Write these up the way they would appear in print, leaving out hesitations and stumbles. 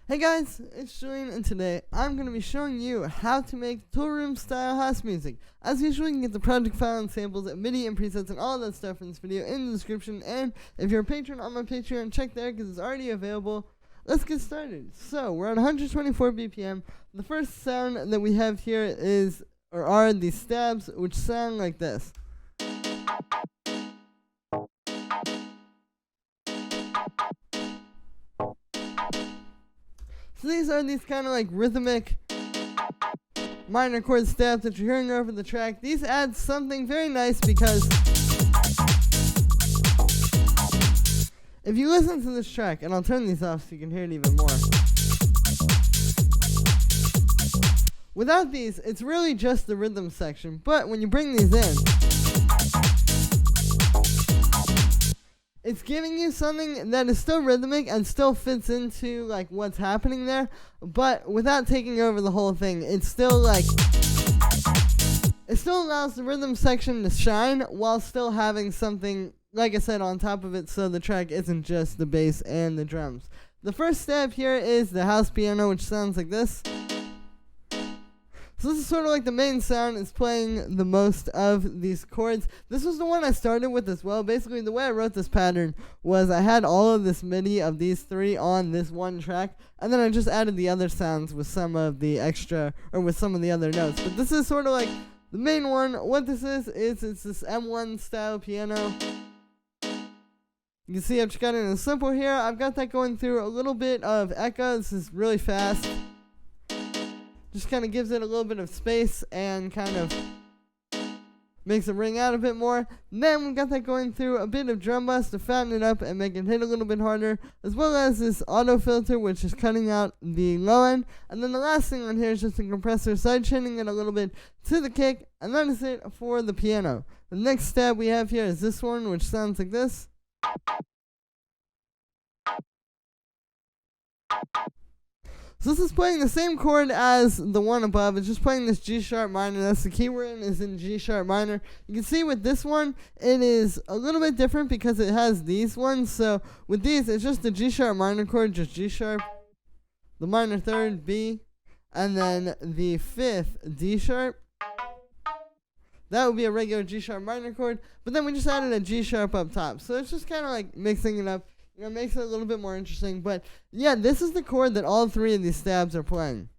Hey guys, it's Julian, and today I'm going to be showing you how to make Toolroom style house music. As usual, you can get the project file and samples, MIDI and presets and all that stuff in this video in the description, and if you're a patron on my Patreon, check there because it's already available. Let's get started. So, we're at 124 BPM. The first sound that we have here are these stabs, which sound like this. So these are these kind of like rhythmic minor chord stabs that you're hearing over the track. These add something very nice because if you listen to this track, and I'll turn these off so you can hear it even more. Without these, it's really just the rhythm section, but when you bring these in, it's giving you something that is still rhythmic and still fits into like what's happening there, but without taking over the whole thing. It still allows the rhythm section to shine while still having something, like I said, on top of it, so the track isn't just the bass and the drums. The first step here is the house piano, which sounds like this. So this is sort of like the main sound. It's playing the most of these chords. This was the one I started with as well. Basically, the way I wrote this pattern was I had all of this MIDI of these three on this one track, and then I just added the other sounds with some of the extra, or with some of the other notes. But this is sort of like the main one. What this is it's this M1 style piano. You can see I've just got it in simple here. I've got that going through a little bit of echo. This is really fast. Just kind of gives it a little bit of space and kind of makes it ring out a bit more. And then we've got that going through a bit of drum bus to fatten it up and make it hit a little bit harder, as well as this auto filter, which is cutting out the low end. And then the last thing on here is just a compressor side chaining it a little bit to the kick, and that is it for the piano. The next step we have here is this one, which sounds like this. So this is playing the same chord as the one above. It's just playing this G sharp minor. That's the key we're in, is in G sharp minor. You can see with this one, it is a little bit different because it has these ones. So with these, it's just the G sharp minor chord, just G sharp, the minor third, B, and then the fifth, D sharp. That would be a regular G sharp minor chord, but then we just added a G sharp up top. So it's just kind of like mixing it up. You know, it makes it a little bit more interesting. But yeah, this is the chord that all three of these stabs are playing.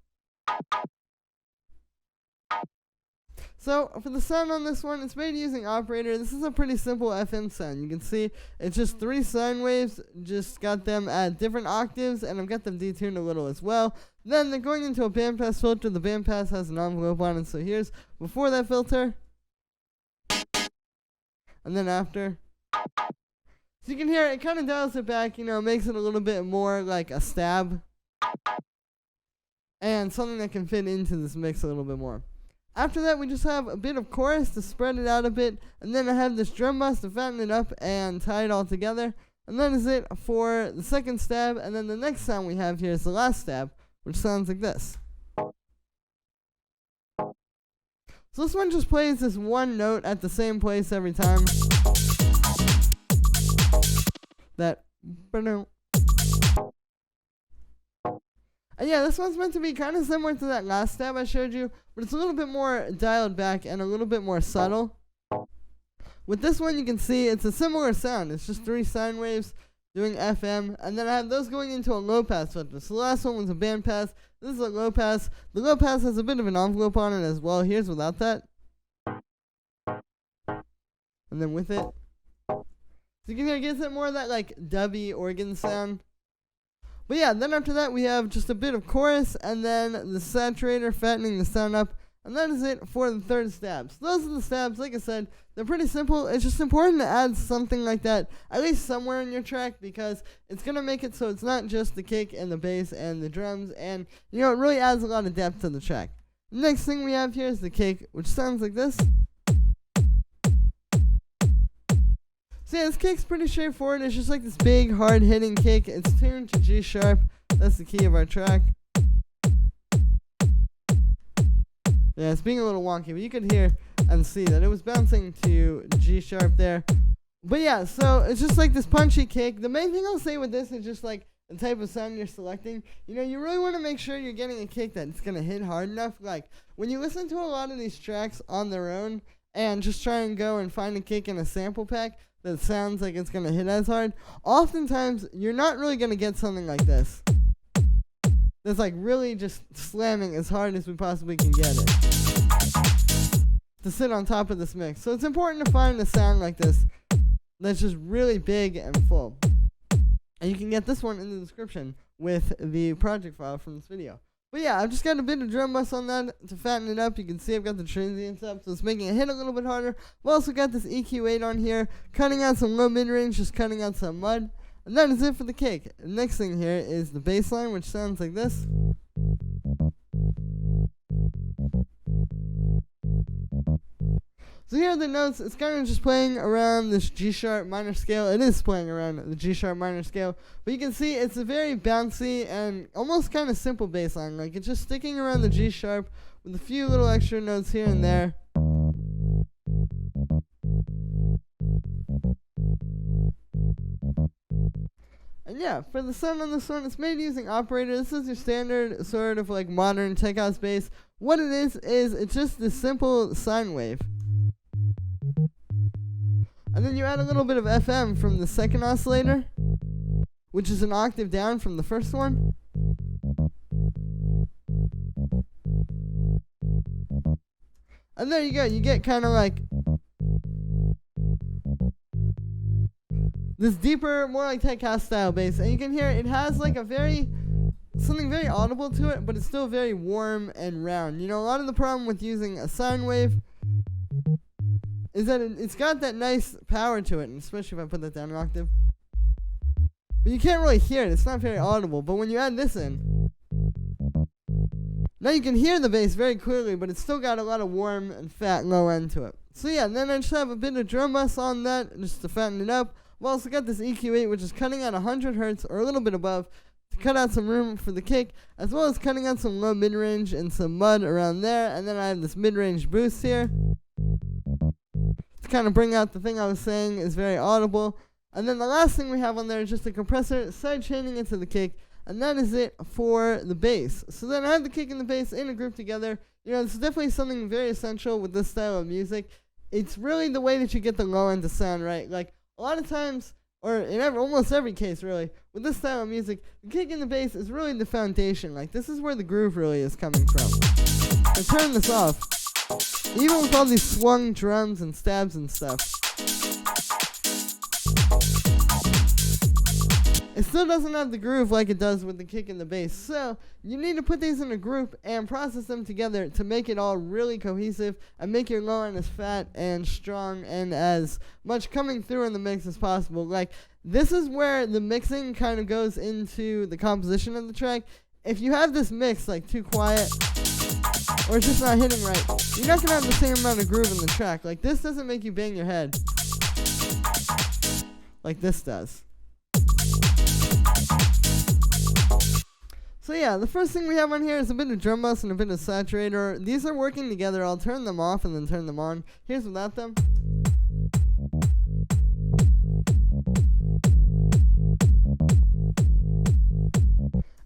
So for the sound on this one, it's made using operator. This is a pretty simple FM sound. You can see it's just three sine waves, just got them at different octaves, and I've got them detuned a little as well. Then they're going into a bandpass filter. The bandpass has an envelope on it, so here's before that filter, and then after. So you can hear it kind of dials it back, you know, makes it a little bit more like a stab. And something that can fit into this mix a little bit more. After that, we just have a bit of chorus to spread it out a bit. And then I have this drum bus to fatten it up and tie it all together. And that is it for the second stab. And then the next sound we have here is the last stab, which sounds like this. So this one just plays this one note at the same place every time. That, and yeah, this one's meant to be kind of similar to that last stab I showed you, but it's a little bit more dialed back and a little bit more subtle. With this one, you can see it's a similar sound. It's just three sine waves doing FM, and then I have those going into a low pass filter. So the last one was a band pass. This is a low pass. The low pass has a bit of an envelope on it as well. Here's without that. And then with it. So you can hear it gives it more of that like dubby organ sound. But yeah, then after that we have just a bit of chorus and then the saturator fattening the sound up. And that is it for the third stab. So those are the stabs. Like I said, they're pretty simple. It's just important to add something like that at least somewhere in your track, because it's going to make it so it's not just the kick and the bass and the drums. And, you know, it really adds a lot of depth to the track. The next thing we have here is the kick, which sounds like this. So yeah, this kick's pretty straightforward. It's just like this big, hard-hitting kick. It's tuned to G sharp. That's the key of our track. Yeah, it's being a little wonky, but you could hear and see that it was bouncing to G sharp there. But yeah, so it's just like this punchy kick. The main thing I'll say with this is just like the type of sound you're selecting, you really want to make sure you're getting a kick that's going to hit hard enough. Like, when you listen to a lot of these tracks on their own and just try and go and find a kick in a sample pack that sounds like it's going to hit as hard, oftentimes you're not really going to get something like this. That's like really just slamming as hard as we possibly can get it to sit on top of this mix. So it's important to find a sound like this that's just really big and full. And you can get this one in the description with the project file from this video. But yeah, I've just got a bit of drum bus on that to fatten it up. You can see I've got the transients up, so it's making it hit a little bit harder. We've also got this EQ8 on here, cutting out some low mid-range, just cutting out some mud. And that is it for the kick. The next thing here is the bass line, which sounds like this. So here are the notes. It's kind of just playing around this G sharp minor scale. It is playing around the G sharp minor scale. But you can see it's a very bouncy and almost kind of simple bass line. Like, it's just sticking around the G sharp with a few little extra notes here and there. And yeah, for the sound on this one, it's made using operator. This is your standard sort of like modern tech house bass. What it is it's just this simple sine wave. And then you add a little bit of FM from the second oscillator, which is an octave down from the first one. And there you go, you get kind of like this deeper, more like tech house style bass. And you can hear it has like something very audible to it, but it's still very warm and round. A lot of the problem with using a sine wave is that it's got that nice power to it, and especially if I put that down an octave. But you can't really hear it. It's not very audible. But when you add this in, now you can hear the bass very clearly, but it's still got a lot of warm and fat low end to it. So yeah, and then I just have a bit of drum bus on that just to fatten it up. I've also got this EQ8, which is cutting out 100 hertz or a little bit above to cut out some room for the kick, as well as cutting out some low mid-range and some mud around there. And then I have this mid-range boost here to kind of bring out the thing I was saying is very audible. And then the last thing we have on there is just a compressor side chaining it to the kick, and that is it for the bass. So then I have the kick and the bass in a group together. This is definitely something very essential with this style of music. It's really the way that you get the low end to sound right. Like, a lot of times, or in almost every case really, with this style of music, the kick and the bass is really the foundation. Like, this is where the groove really is coming from. So turn this off. Even with all these swung drums and stabs and stuff, it still doesn't have the groove like it does with the kick and the bass. So you need to put these in a group and process them together to make it all really cohesive and make your low end as fat and strong and as much coming through in the mix as possible. Like, this is where the mixing kind of goes into the composition of the track. If you have this mix like too quiet, or it's just not hitting right, you're not going to have the same amount of groove in the track. Like, this doesn't make you bang your head like this does. So yeah, the first thing we have on here is a bit of drum bus and a bit of saturator. These are working together. I'll turn them off and then turn them on. Here's without them.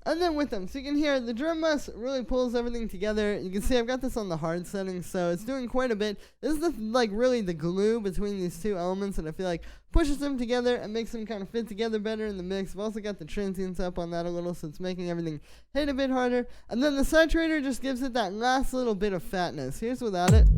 And then with them, so you can hear the drum bus really pulls everything together. You can see I've got this on the hard setting, so it's doing quite a bit. This is really the glue between these two elements, and I feel like pushes them together and makes them kind of fit together better in the mix. I've also got the transients up on that a little, so it's making everything hit a bit harder. And then the saturator just gives it that last little bit of fatness. Here's without it.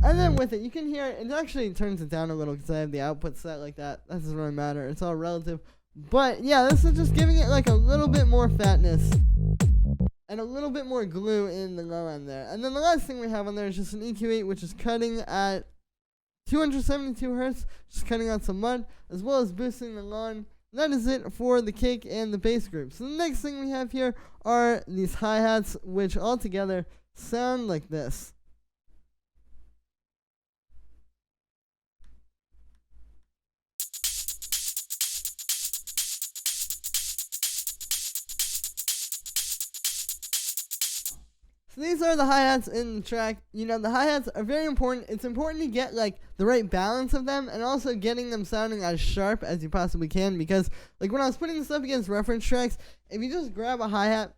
And then with it, you can hear it actually turns it down a little because I have the output set like that. That doesn't really matter. It's all relative. But yeah, this is just giving it like a little bit more fatness and a little bit more glue in the low end there. And then the last thing we have on there is just an EQ8, which is cutting at 272 hertz, just cutting out some mud, as well as boosting the lawn. That is it for the kick and the bass group. So the next thing we have here are these hi-hats, which all together sound like this. So these are the hi-hats in the track. You know, the hi-hats are very important. It's important to get like the right balance of them and also getting them sounding as sharp as you possibly can, because like when I was putting this up against reference tracks, if you just grab a hi-hat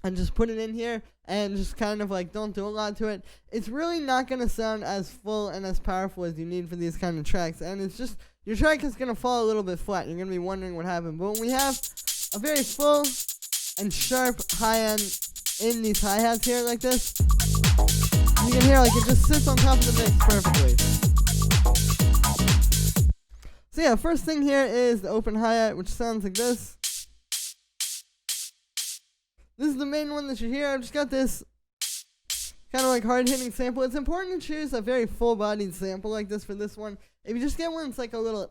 and just put it in here and just kind of like don't do a lot to it, it's really not going to sound as full and as powerful as you need for these kind of tracks, and it's just, your track is going to fall a little bit flat. You're going to be wondering what happened. But when we have a very full and sharp high end in these hi-hats here like this, you can hear like it just sits on top of the mix perfectly. So yeah, first thing here is the open hi-hat, which sounds like this. This is the main one that you hear. I've just got this kind of like hard-hitting sample. It's important to choose a very full-bodied sample like this for this one. If you just get one that's like a little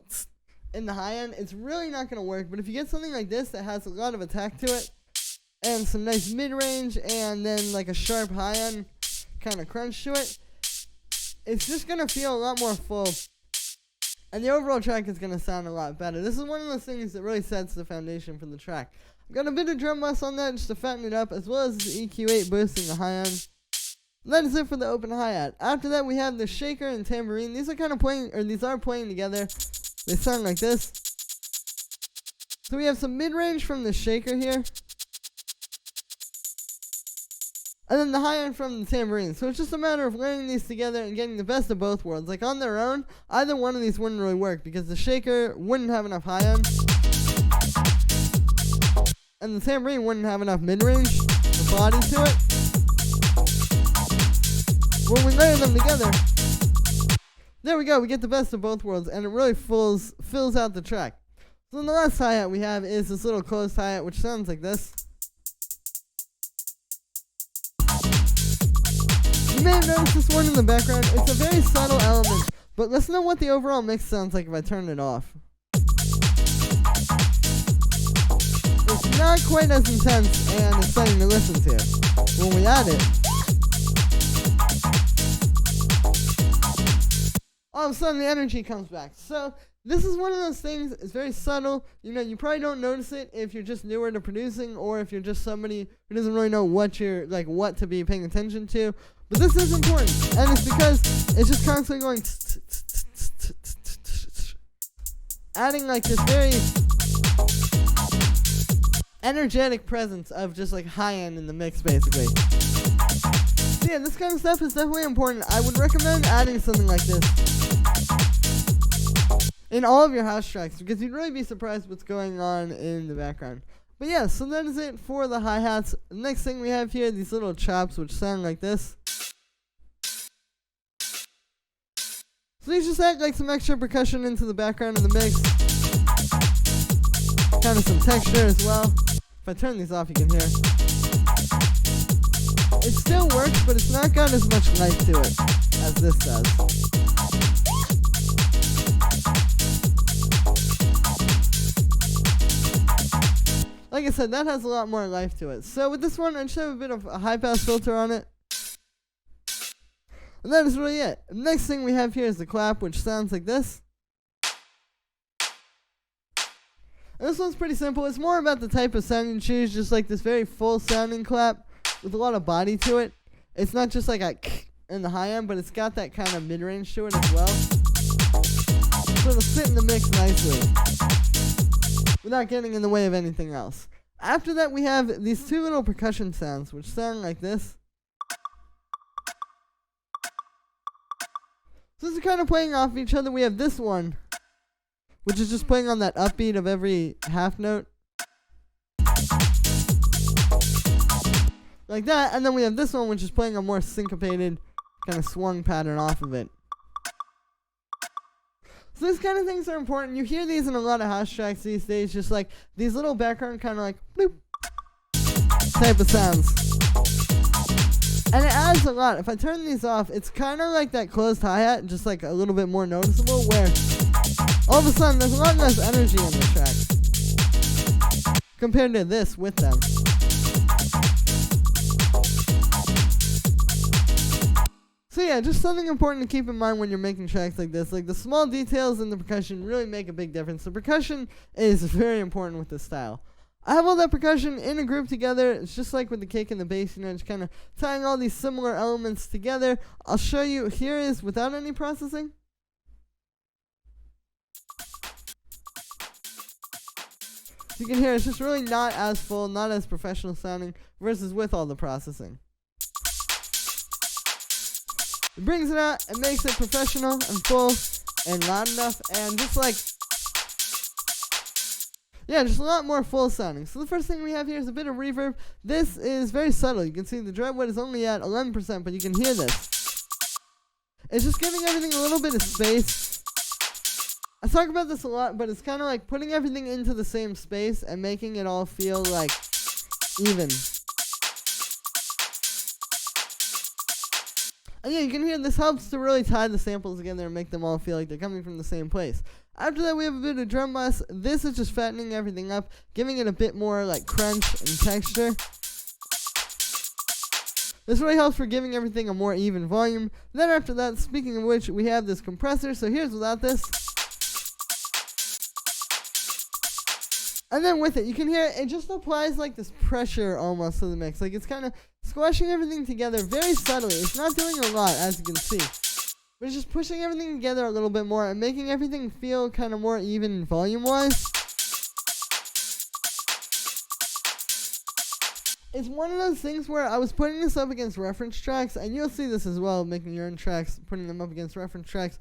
in the high end, it's really not going to work. But if you get something like this that has a lot of attack to it, and some nice mid-range, and then like a sharp high-end kind of crunch to it, it's just going to feel a lot more full. And the overall track is going to sound a lot better. This is one of those things that really sets the foundation for the track. I've got a bit of drum bus on that just to fatten it up, as well as the EQ8 boosting the high end. That is it for the open hi-hat. After that, we have the shaker and tambourine. These are kind of playing, or these are playing together. They sound like this. So we have some mid-range from the shaker here, and then the high end from the tambourine. So it's just a matter of layering these together and getting the best of both worlds. Like on their own, either one of these wouldn't really work, because the shaker wouldn't have enough high end, and the tambourine wouldn't have enough mid-range or body to it. When we layer them together, there we go, we get the best of both worlds, and it really fills out the track. So then the last hi-hat we have is this little closed hi-hat, which sounds like this. You may have noticed this one in the background. It's a very subtle element, but listen to what the overall mix sounds like if I turn it off. It's not quite as intense and exciting to listen to. When we add it, all of a sudden the energy comes back. So this is one of those things, it's very subtle. You know, you probably don't notice it if you're just newer to producing, or if you're just somebody who doesn't really know what what to be paying attention to. But this is important, and it's because it's just constantly going adding like this very energetic presence of just like high end in the mix, basically. So yeah, this kind of stuff is definitely important. I would recommend adding something like this in all of your house tracks, because you'd really be surprised what's going on in the background. But yeah, so that is it for the hi-hats. The next thing we have here, these little chops, which sound like this. So these just add like some extra percussion into the background of the mix. Kind of some texture as well. If I turn these off, you can hear. It still works, but it's not got as much life to it as this does. Like I said, that has a lot more life to it. So with this one, I just have a bit of a high-pass filter on it. And that is really it. The next thing we have here is the clap, which sounds like this. And this one's pretty simple. It's more about the type of sound you choose, just like this very full-sounding clap with a lot of body to it. It's not just like a in the high end, but it's got that kind of mid-range to it as well. So it'll sit in the mix nicely without getting in the way of anything else. After that, we have these two little percussion sounds, which sound like this. So this is kind of playing off each other. We have this one, which is just playing on that upbeat of every half note. Like that, and then we have this one, which is playing a more syncopated kind of swung pattern off of it. So these kind of things are important. You hear these in a lot of house tracks these days, just like these little background kind of like bloop type of sounds. And it adds a lot. If I turn these off, it's kind of like that closed hi-hat, just like a little bit more noticeable, where all of a sudden there's a lot less energy in the track compared to this with them. So yeah, just something important to keep in mind when you're making tracks like this. Like the small details in the percussion really make a big difference. The percussion is very important with this style. I have all that percussion in a group together. It's just like with the kick and the bass, just kind of tying all these similar elements together. I'll show you. Here is without any processing. You can hear it's just really not as full, not as professional sounding versus with all the processing. It brings it out and makes it professional and full and loud enough and just like, yeah, just a lot more full sounding. So the first thing we have here is a bit of reverb. This is very subtle. You can see the drumwood is only at 11%, but you can hear this. It's just giving everything a little bit of space. I talk about this a lot, but it's kind of like putting everything into the same space and making it all feel like even. And yeah, you can hear this helps to really tie the samples together and make them all feel like they're coming from the same place. After that, we have a bit of drum bass. This is just fattening everything up, giving it a bit more like crunch and texture. This really helps for giving everything a more even volume. Then after that, speaking of which, we have this compressor. So here's without this. And then with it, you can hear it just applies like this pressure almost to the mix. Like it's kind of squashing everything together very subtly. It's not doing a lot, as you can see. But it's just pushing everything together a little bit more and making everything feel kind of more even volume-wise. It's one of those things where I was putting this up against reference tracks, and you'll see this as well, making your own tracks, putting them up against reference tracks.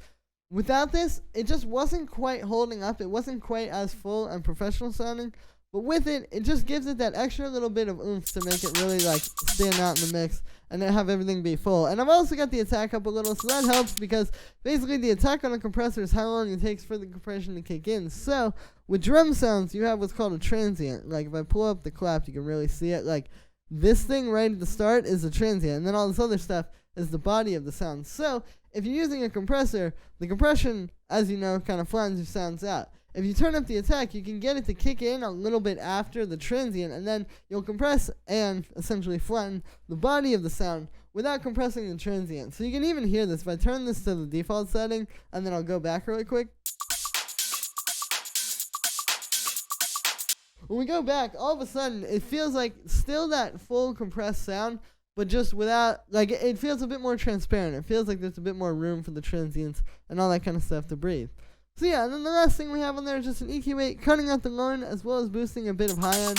Without this, it just wasn't quite holding up. It wasn't quite as full and professional sounding. But with it, it just gives it that extra little bit of oomph to make it really like stand out in the mix and then have everything be full. And I've also got the attack up a little, so that helps because basically the attack on a compressor is how long it takes for the compression to kick in. So with drum sounds, you have what's called a transient. Like if I pull up the clap, you can really see it. Like this thing right at the start is a transient, and then all this other stuff is the body of the sound. So if you're using a compressor, the compression, as you know, kind of flattens your sounds out. If you turn up the attack, you can get it to kick in a little bit after the transient, and then you'll compress and essentially flatten the body of the sound without compressing the transient. So you can even hear this. If I turn this to the default setting, and then I'll go back really quick. When we go back, all of a sudden, it feels like still that full compressed sound, but just without, like, it feels a bit more transparent. It feels like there's a bit more room for the transients and all that kind of stuff to breathe. So yeah, and then the last thing we have on there is just an EQ8, cutting out the low end as well as boosting a bit of high end.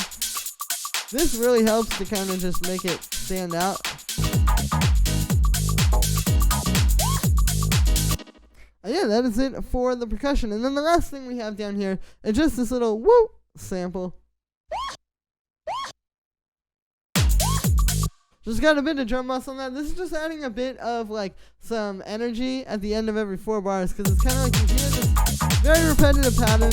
This really helps to kind of just make it stand out. And yeah, that is it for the percussion. And then the last thing we have down here is just this little whoop sample. Just got a bit of drum bass on that. This is just adding a bit of like some energy at the end of every 4 bars because it's kind of like you hear this very repetitive pattern.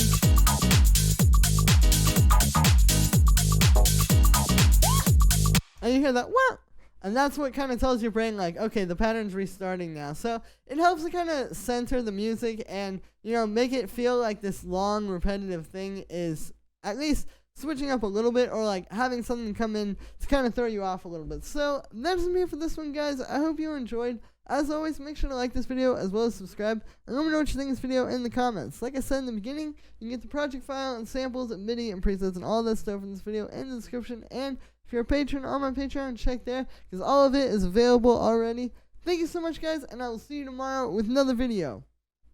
And you hear that wah! And that's what kind of tells your brain like, okay, the pattern's restarting now. So it helps to kind of center the music and, make it feel like this long repetitive thing is at least switching up a little bit or like having something come in to kind of throw you off a little bit. So that's me for this one, guys. I hope you enjoyed. As always, make sure to like this video as well as subscribe and let me know what you think of this video in the comments. Like I said in the beginning, you can get the project file and samples and MIDI and presets and all that stuff in this video in the description. And if you're a patron on my Patreon, check there because all of it is available already. Thank you so much, guys, and I will see you tomorrow with another video.